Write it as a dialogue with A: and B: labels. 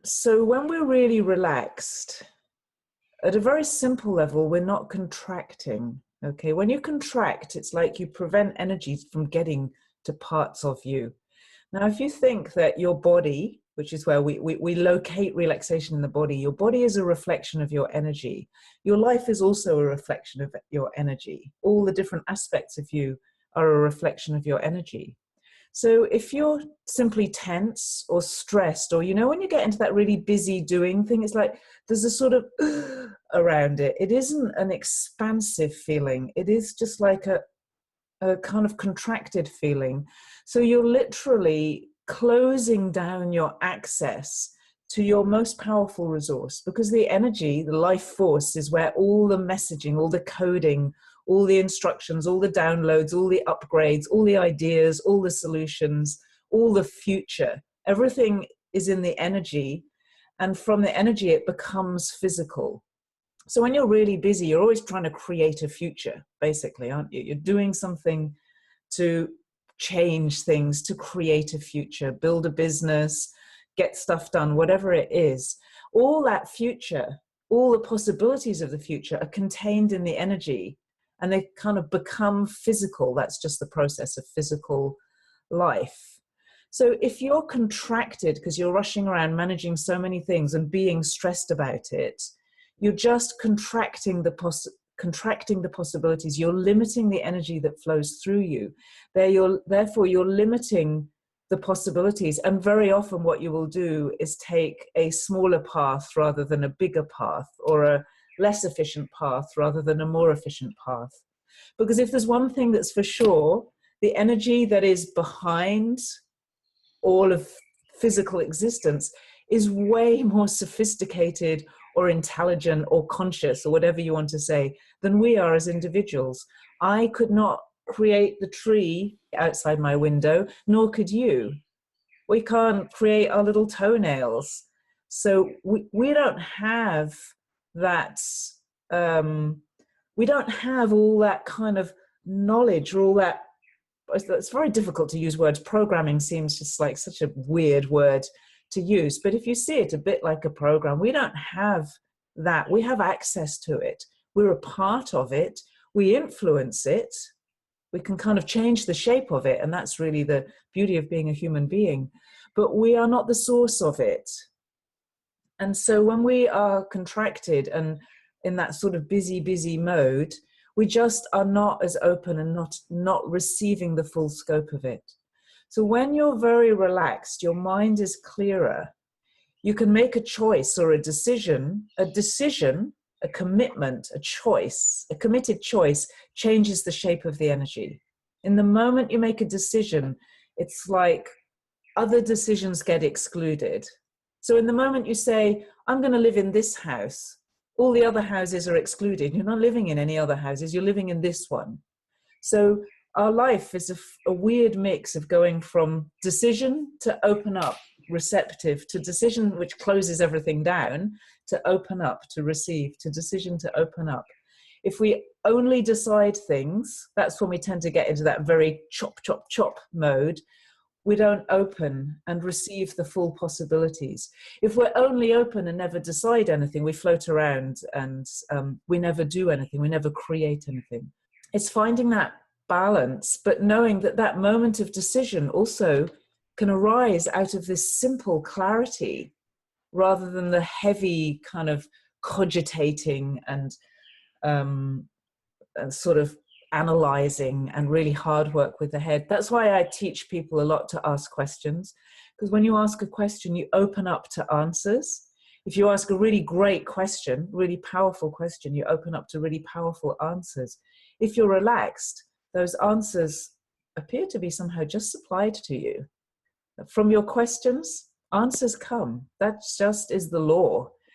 A: So when we're really relaxed, at a very simple level, we're not contracting. Okay, when you contract, it's like you prevent energy from getting to parts of you. Now, if you think that your body, which is where we locate relaxation in the body, your body is a reflection of your energy. Your life is also a reflection of your energy. All the different aspects of you are a reflection of your energy. So if you're simply tense or stressed, or, when you get into that really busy doing thing, it's like there's a sort of around it. It isn't an expansive feeling. It is just like a kind of contracted feeling. So you're literally closing down your access to your most powerful resource, because the energy, the life force, is where all the messaging, all the coding, all the instructions, all the downloads, all the upgrades, all the ideas, all the solutions, all the future, everything is in the energy. And from the energy, it becomes physical. So when you're really busy, you're always trying to create a future, basically, aren't you? You're doing something to change things, to create a future, build a business, get stuff done, whatever it is. All that future, all the possibilities of the future are contained in the energy, and they kind of become physical. That's just the process of physical life. So if you're contracted because you're rushing around managing so many things and being stressed about it, you're just contracting the possibilities. You're limiting the energy that flows through you. Therefore, you're limiting the possibilities. And very often what you will do is take a smaller path rather than a bigger path, or a less efficient path rather than a more efficient path. Because if there's one thing that's for sure, the energy that is behind all of physical existence is way more sophisticated or intelligent or conscious, or whatever you want to say, than we are as individuals. I could not create the tree outside my window, nor could you. We can't create our little toenails. So we don't have that, we don't have all that kind of knowledge, or all that. It's very difficult to use words. Programming seems just like such a weird word to use. But if you see it a bit like a program, we don't have that. We have access to it. We're a part of it. We influence it. We can kind of change the shape of it. And that's really the beauty of being a human being. But we are not the source of it. And so when we are contracted and in that sort of busy mode, we just are not as open and not receiving the full scope of it. So when you're very relaxed, your mind is clearer. You can make a choice or a decision, a commitment, a choice. A committed choice changes the shape of the energy. In the moment you make a decision, it's like other decisions get excluded. So in the moment you say, I'm going to live in this house, all the other houses are excluded. You're not living in any other houses, you're living in this one. So our life is a weird mix of going from decision to open up, receptive, to decision, which closes everything down, to open up, to receive, to decision, to open up. If we only decide things, that's when we tend to get into that very chop mode. We don't open and receive the full possibilities. If we're only open and never decide anything, we float around and we never do anything, we never create anything. It's finding that balance, but knowing that that moment of decision also can arise out of this simple clarity, rather than the heavy kind of cogitating and sort of analyzing and really hard work with the head. That's why I teach people a lot to ask questions, because when you ask a question, you open up to answers. If you ask a really great question, really powerful question, you open up to really powerful answers. If you're relaxed, those answers appear to be somehow just supplied to you. From your questions, answers come. That just is the law.